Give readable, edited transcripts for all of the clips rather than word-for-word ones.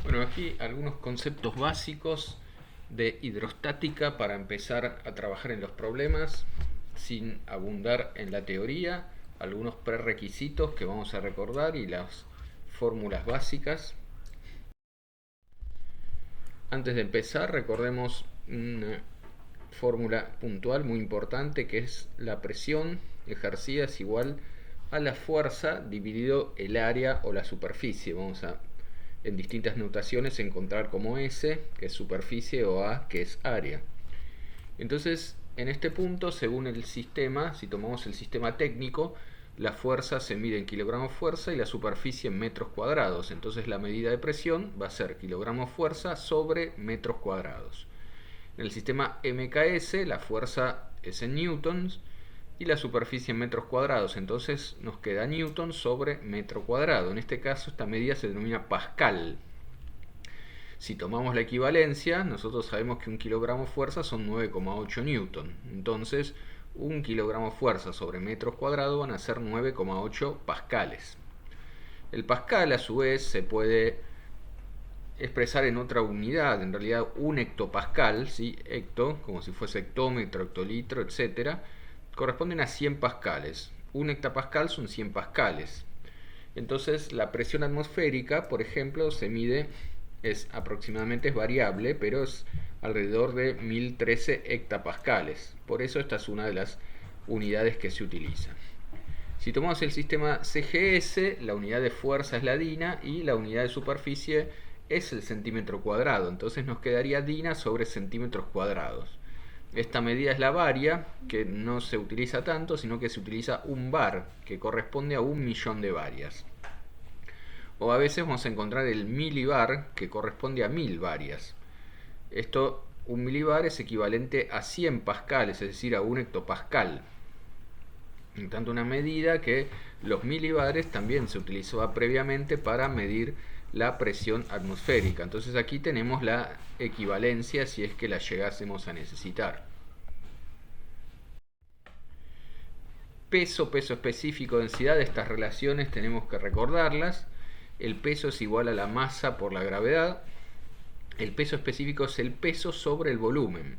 Bueno, aquí algunos conceptos básicos de hidrostática para empezar a trabajar en los problemas sin abundar en la teoría, algunos prerequisitos que vamos a recordar y las fórmulas básicas. Antes de empezar, recordemos una fórmula puntual muy importante que es la presión ejercida es igual a la fuerza dividido el área o la superficie. Vamos a en distintas notaciones encontrar como S, que es superficie, o A, que es área. Entonces, en este punto, según el sistema, si tomamos el sistema técnico, la fuerza se mide en kilogramos fuerza y la superficie en metros cuadrados. Entonces la medida de presión va a ser kilogramos fuerza sobre metros cuadrados. En el sistema MKS la fuerza es en newtons y la superficie en metros cuadrados. Entonces nos queda newton sobre metro cuadrado. En este caso esta medida se denomina pascal. Si tomamos la equivalencia, nosotros sabemos que un kilogramo fuerza son 9,8 newton. Entonces, un kilogramo fuerza sobre metros cuadrados van a ser 9,8 pascales. El pascal, a su vez, se puede expresar en otra unidad. En realidad, un hectopascal, ¿sí? Hecto, como si fuese hectómetro, hectolitro, etcétera, corresponden a 100 pascales. Un hectopascal son 100 pascales. Entonces, la presión atmosférica, por ejemplo, se mide es variable, pero es alrededor de 1013 hectopascales. Por eso esta es una de las unidades que se utiliza. Si tomamos el sistema CGS, la unidad de fuerza es la DINA y la unidad de superficie es el centímetro cuadrado. Entonces nos quedaría DINA sobre centímetros cuadrados. Esta medida es la varia, que no se utiliza tanto, sino que se utiliza un bar, que corresponde a 1.000.000 de varias. O a veces vamos a encontrar el milibar, que corresponde a 1000 varias. Esto, un milibar es equivalente a 100 pascales, es decir, a un hectopascal. En tanto, una medida que los milibares también se utilizaba previamente para medir la presión atmosférica. Entonces aquí tenemos la equivalencia si es que la llegásemos a necesitar. Peso, peso específico, densidad, estas relaciones tenemos que recordarlas. El peso es igual a la masa por la gravedad. El peso específico es el peso sobre el volumen.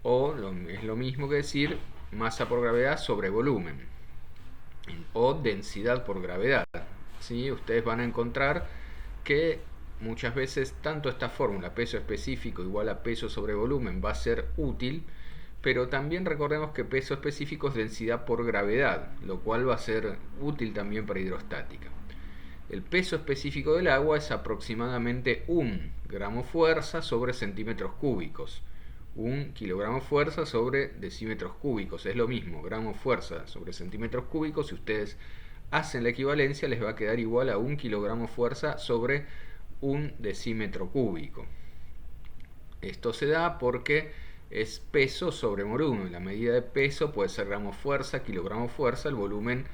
O es lo mismo que decir masa por gravedad sobre volumen. O densidad por gravedad. ¿Sí? Ustedes van a encontrar que muchas veces tanto esta fórmula peso específico igual a peso sobre volumen va a ser útil, pero también recordemos que peso específico es densidad por gravedad, lo cual va a ser útil también para hidrostática. El peso específico del agua es aproximadamente 1 gramo fuerza sobre centímetros cúbicos. 1 kilogramo fuerza sobre decímetros cúbicos. Es lo mismo, gramo fuerza sobre centímetros cúbicos. Si ustedes hacen la equivalencia, les va a quedar igual a 1 kilogramo fuerza sobre 1 decímetro cúbico. Esto se da porque es peso sobre volumen. La medida de peso puede ser gramo fuerza, kilogramo fuerza, el volumen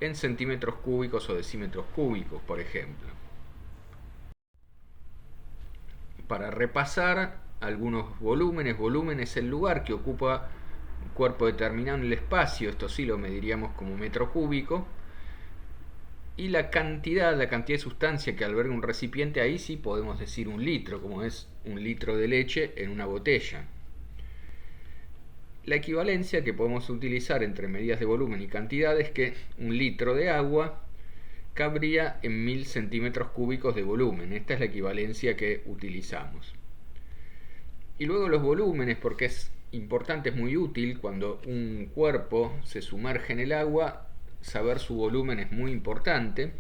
en centímetros cúbicos o decímetros cúbicos, por ejemplo. Para repasar algunos volúmenes, volumen es el lugar que ocupa un cuerpo determinado en el espacio, esto sí lo mediríamos como metro cúbico, y la cantidad de sustancia que alberga un recipiente, ahí sí podemos decir un litro, como es un litro de leche en una botella. La equivalencia que podemos utilizar entre medidas de volumen y cantidad es que un litro de agua cabría en 1000 centímetros cúbicos de volumen. Esta es la equivalencia que utilizamos. Y luego los volúmenes, porque es importante, es muy útil cuando un cuerpo se sumerge en el agua, saber su volumen es muy importante.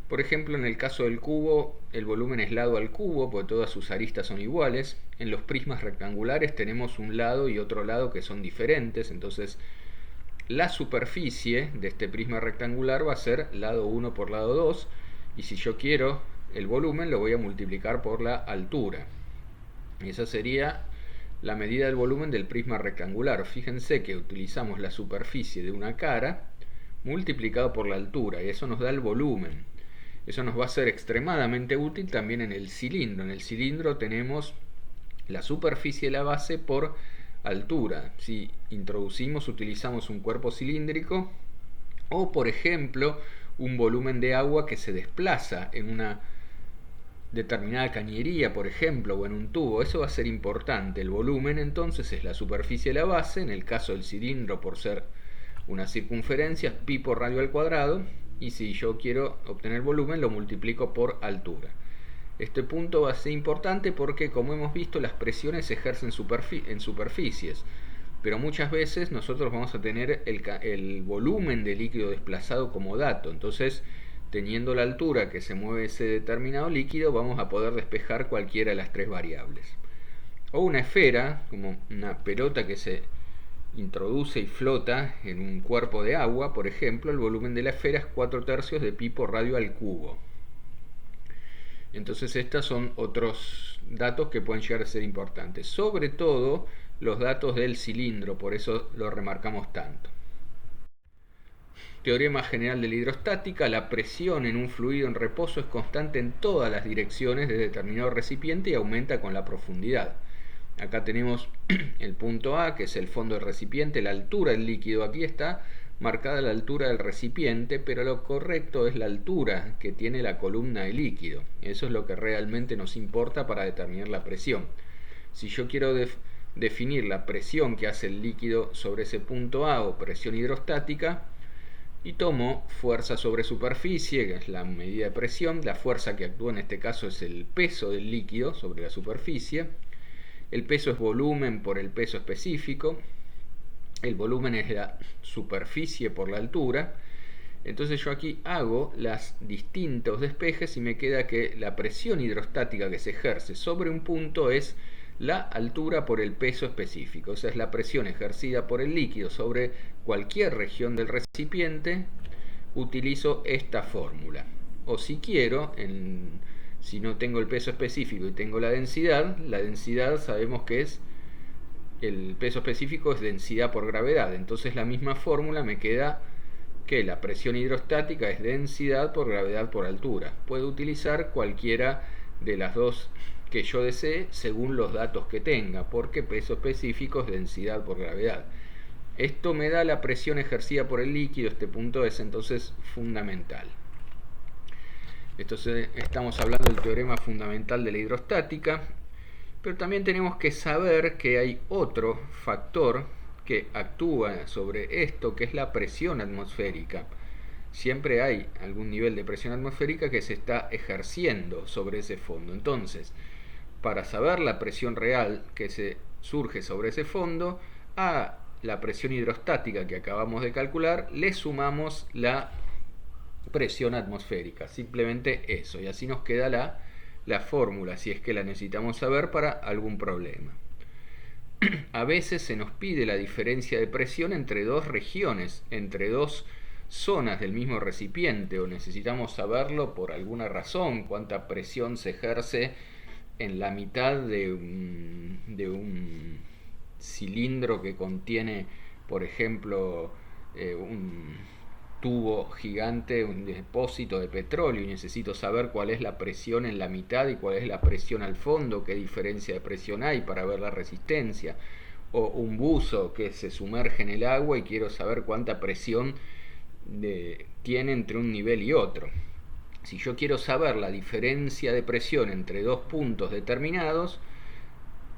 Por ejemplo, en el caso del cubo, el volumen es lado al cubo, porque todas sus aristas son iguales. En los prismas rectangulares tenemos un lado y otro lado que son diferentes, entonces la superficie de este prisma rectangular va a ser lado 1 por lado 2, y si yo quiero el volumen lo voy a multiplicar por la altura. Y esa sería la medida del volumen del prisma rectangular. Fíjense que utilizamos la superficie de una cara multiplicado por la altura, y eso nos da el volumen. Eso nos va a ser extremadamente útil también en el cilindro. En el cilindro tenemos la superficie de la base por altura. Si utilizamos un cuerpo cilíndrico o, por ejemplo, un volumen de agua que se desplaza en una determinada cañería, por ejemplo, o en un tubo. Eso va a ser importante. El volumen entonces es la superficie de la base, en el caso del cilindro por ser una circunferencia, pi por radio al cuadrado, y si yo quiero obtener volumen lo multiplico por altura. Este punto va a ser importante porque, como hemos visto, las presiones se ejercen en superficies, pero muchas veces nosotros vamos a tener el volumen de líquido desplazado como dato. Entonces, teniendo la altura que se mueve ese determinado líquido, vamos a poder despejar cualquiera de las tres variables. O una esfera, como una pelota que se introduce y flota en un cuerpo de agua, por ejemplo, el volumen de la esfera es 4/3 de pi por radio al cubo. Entonces estos son otros datos que pueden llegar a ser importantes, sobre todo los datos del cilindro, por eso lo remarcamos tanto. Teorema general de la hidrostática: la presión en un fluido en reposo es constante en todas las direcciones de determinado recipiente y aumenta con la profundidad. Acá tenemos el punto A, que es el fondo del recipiente, la altura del líquido. Aquí está marcada la altura del recipiente, pero lo correcto es la altura que tiene la columna de líquido. Eso es lo que realmente nos importa para determinar la presión. Si yo quiero definir la presión que hace el líquido sobre ese punto A, o presión hidrostática, y tomo fuerza sobre superficie, que es la medida de presión, la fuerza que actúa en este caso es el peso del líquido sobre la superficie. El peso es volumen por el peso específico. El volumen es la superficie por la altura. Entonces yo aquí hago los distintos despejes y me queda que la presión hidrostática que se ejerce sobre un punto es la altura por el peso específico. O sea, es la presión ejercida por el líquido sobre cualquier región del recipiente. Utilizo esta fórmula. O si quiero, si no tengo el peso específico y tengo la densidad sabemos que es el peso específico es densidad por gravedad. Entonces la misma fórmula me queda que la presión hidrostática es densidad por gravedad por altura. Puedo utilizar cualquiera de las dos que yo desee según los datos que tenga, porque peso específico es densidad por gravedad. Esto me da la presión ejercida por el líquido. Este punto es entonces fundamental. Entonces estamos hablando del teorema fundamental de la hidrostática, pero también tenemos que saber que hay otro factor que actúa sobre esto, que es la presión atmosférica. Siempre hay algún nivel de presión atmosférica que se está ejerciendo sobre ese fondo. Entonces, para saber la presión real que se surge sobre ese fondo, a la presión hidrostática que acabamos de calcular le sumamos la presión atmosférica. Simplemente eso, y así nos queda la fórmula, si es que la necesitamos saber para algún problema. A veces se nos pide la diferencia de presión entre dos regiones, entre dos zonas del mismo recipiente, o necesitamos saberlo por alguna razón, cuánta presión se ejerce en la mitad de un cilindro que contiene, por ejemplo, un tubo gigante, un depósito de petróleo, y necesito saber cuál es la presión en la mitad y cuál es la presión al fondo, qué diferencia de presión hay para ver la resistencia. O un buzo que se sumerge en el agua y quiero saber cuánta presión tiene entre un nivel y otro. Si yo quiero saber la diferencia de presión entre dos puntos determinados,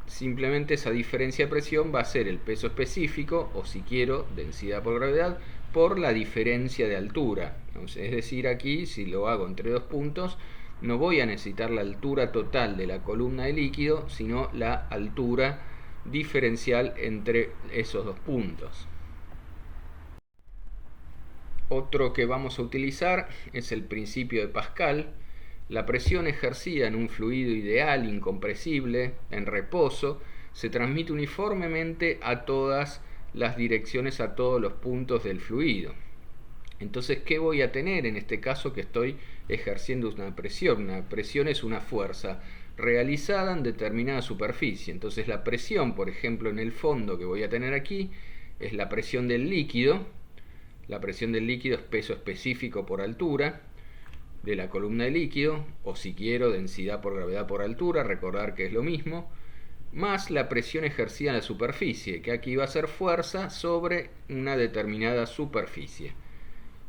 simplemente esa diferencia de presión va a ser el peso específico, o si quiero, densidad por gravedad, por la diferencia de altura. Entonces, es decir, aquí, si lo hago entre dos puntos, no voy a necesitar la altura total de la columna de líquido, sino la altura diferencial entre esos dos puntos. Otro que vamos a utilizar es el principio de Pascal. La presión ejercida en un fluido ideal, incompresible, en reposo, se transmite uniformemente a todas las direcciones, a todos los puntos del fluido. Entonces, ¿qué voy a tener en este caso que estoy ejerciendo una presión? Una presión es una fuerza realizada en determinada superficie. Entonces, la presión, por ejemplo, en el fondo que voy a tener aquí, es la presión del líquido. La presión del líquido es peso específico por altura de la columna de líquido, o si quiero, densidad por gravedad por altura, recordar que es lo mismo, más la presión ejercida en la superficie, que aquí va a ser fuerza sobre una determinada superficie.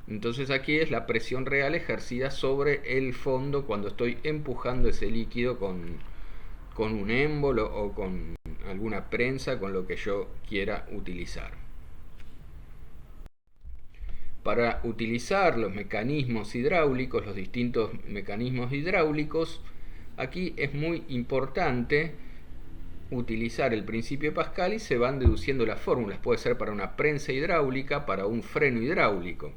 Entonces aquí es la presión real ejercida sobre el fondo cuando estoy empujando ese líquido con un émbolo o con alguna prensa, con lo que yo quiera utilizar. Para utilizar los mecanismos hidráulicos, los distintos mecanismos hidráulicos, aquí es muy importante utilizar el principio de Pascal y se van deduciendo las fórmulas. Puede ser para una prensa hidráulica, para un freno hidráulico.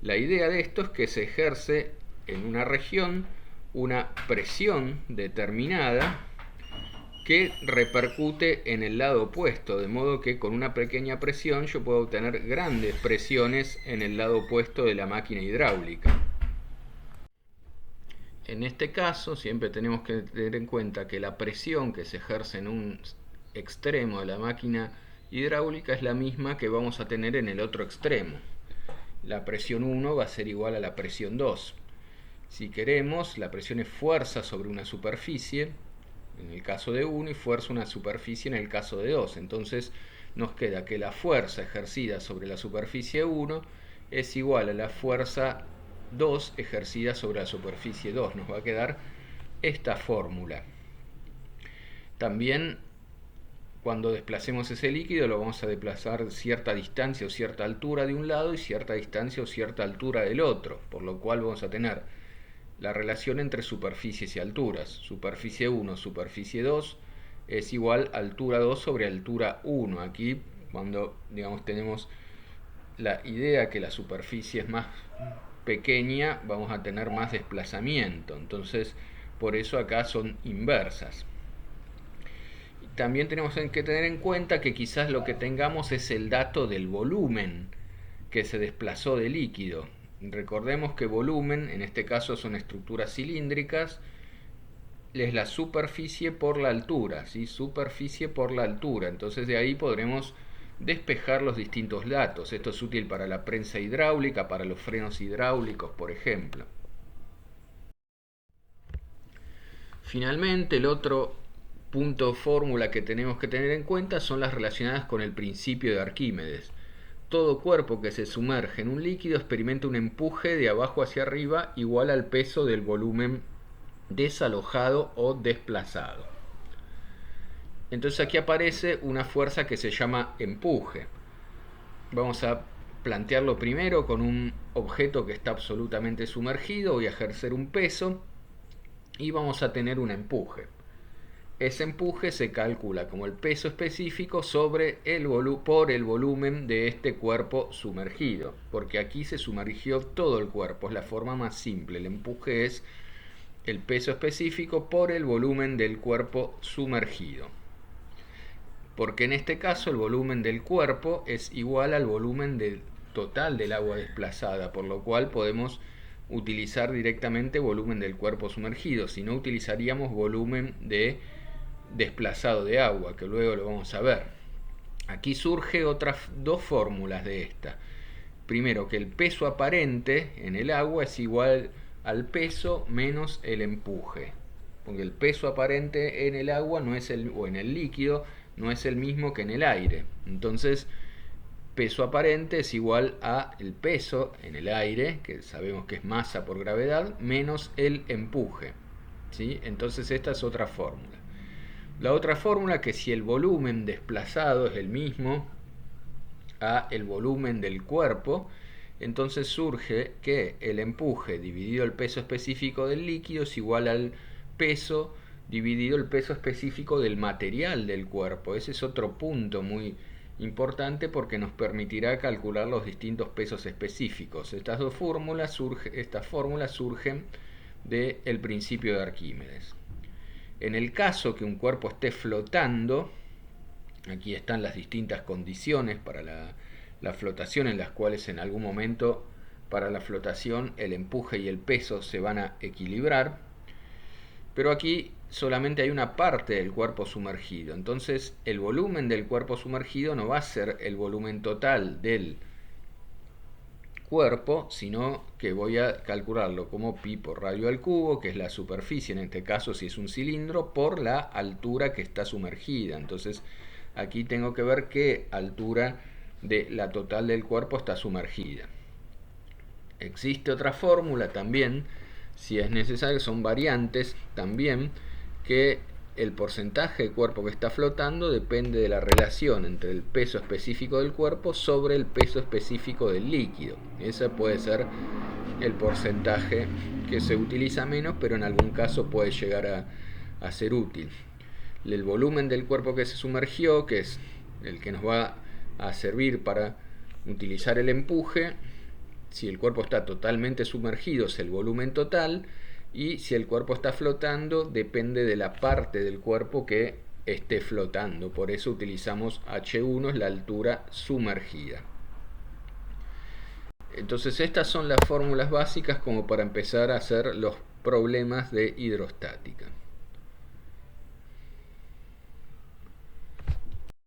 La idea de esto es que se ejerce en una región una presión determinada que repercute en el lado opuesto, de modo que con una pequeña presión yo puedo obtener grandes presiones en el lado opuesto de la máquina hidráulica. En este caso siempre tenemos que tener en cuenta que la presión que se ejerce en un extremo de la máquina hidráulica es la misma que vamos a tener en el otro extremo. La presión 1 va a ser igual a la presión 2. Si queremos, la presión es fuerza sobre una superficie en el caso de 1 y fuerza una superficie en el caso de 2. Entonces nos queda que la fuerza ejercida sobre la superficie 1 es igual a la fuerza 2 ejercida sobre la superficie 2. Nos va a quedar esta fórmula. También cuando desplacemos ese líquido lo vamos a desplazar cierta distancia o cierta altura de un lado y cierta distancia o cierta altura del otro, por lo cual vamos a tener la relación entre superficies y alturas. Superficie 1, superficie 2 es igual a altura 2 sobre altura 1. Aquí cuando digamos tenemos la idea que la superficie es más pequeña, vamos a tener más desplazamiento. Entonces, por eso acá son inversas. También tenemos que tener en cuenta que quizás lo que tengamos es el dato del volumen que se desplazó de líquido. Recordemos que volumen, en este caso son estructuras cilíndricas, es la superficie por la altura, ¿sí? Superficie por la altura. Entonces de ahí podremos despejar los distintos datos. Esto es útil para la prensa hidráulica, para los frenos hidráulicos, por ejemplo. Finalmente, el otro punto o fórmula que tenemos que tener en cuenta son las relacionadas con el principio de Arquímedes. Todo cuerpo que se sumerge en un líquido experimenta un empuje de abajo hacia arriba igual al peso del volumen desalojado o desplazado. Entonces aquí aparece una fuerza que se llama empuje. Vamos a plantearlo primero con un objeto que está absolutamente sumergido. Voy a ejercer un peso y vamos a tener un empuje. Ese empuje se calcula como el peso específico sobre por el volumen de este cuerpo sumergido, porque aquí se sumergió todo el cuerpo, es la forma más simple. El empuje es el peso específico por el volumen del cuerpo sumergido, porque en este caso el volumen del cuerpo es igual al volumen total del agua desplazada, por lo cual podemos utilizar directamente volumen del cuerpo sumergido, si no utilizaríamos volumen de desplazado de agua, que luego lo vamos a ver. Aquí surge otras dos fórmulas de esta. Primero, que el peso aparente en el agua es igual al peso menos el empuje, porque el peso aparente en el agua no es o en el líquido no es el mismo que en el aire. Entonces, peso aparente es igual a el peso en el aire, que sabemos que es masa por gravedad, menos el empuje, ¿sí? Entonces esta es otra fórmula. La otra fórmula, que si el volumen desplazado es el mismo a el volumen del cuerpo, entonces surge que el empuje dividido el peso específico del líquido es igual al peso dividido el peso específico del material del cuerpo. Ese es otro punto muy importante porque nos permitirá calcular los distintos pesos específicos. Estas fórmulas surgen del principio de Arquímedes. En el caso que un cuerpo esté flotando, aquí están las distintas condiciones para la flotación, en las cuales en algún momento para la flotación el empuje y el peso se van a equilibrar, pero aquí solamente hay una parte del cuerpo sumergido. Entonces el volumen del cuerpo sumergido no va a ser el volumen total del cuerpo, sino que voy a calcularlo como pi por radio al cubo, que es la superficie, en este caso si es un cilindro, por la altura que está sumergida. Entonces aquí tengo que ver qué altura de la total del cuerpo está sumergida. Existe otra fórmula también, si es necesario, son variantes también, que el porcentaje de cuerpo que está flotando depende de la relación entre el peso específico del cuerpo sobre el peso específico del líquido. Ese puede ser el porcentaje que se utiliza menos, pero en algún caso puede llegar a ser útil. El volumen del cuerpo que se sumergió, que es el que nos va a servir para utilizar el empuje. Si el cuerpo está totalmente sumergido es el volumen total, y si el cuerpo está flotando depende de la parte del cuerpo que esté flotando. Por eso utilizamos H1, es la altura sumergida. Entonces estas son las fórmulas básicas como para empezar a hacer los problemas de hidrostática.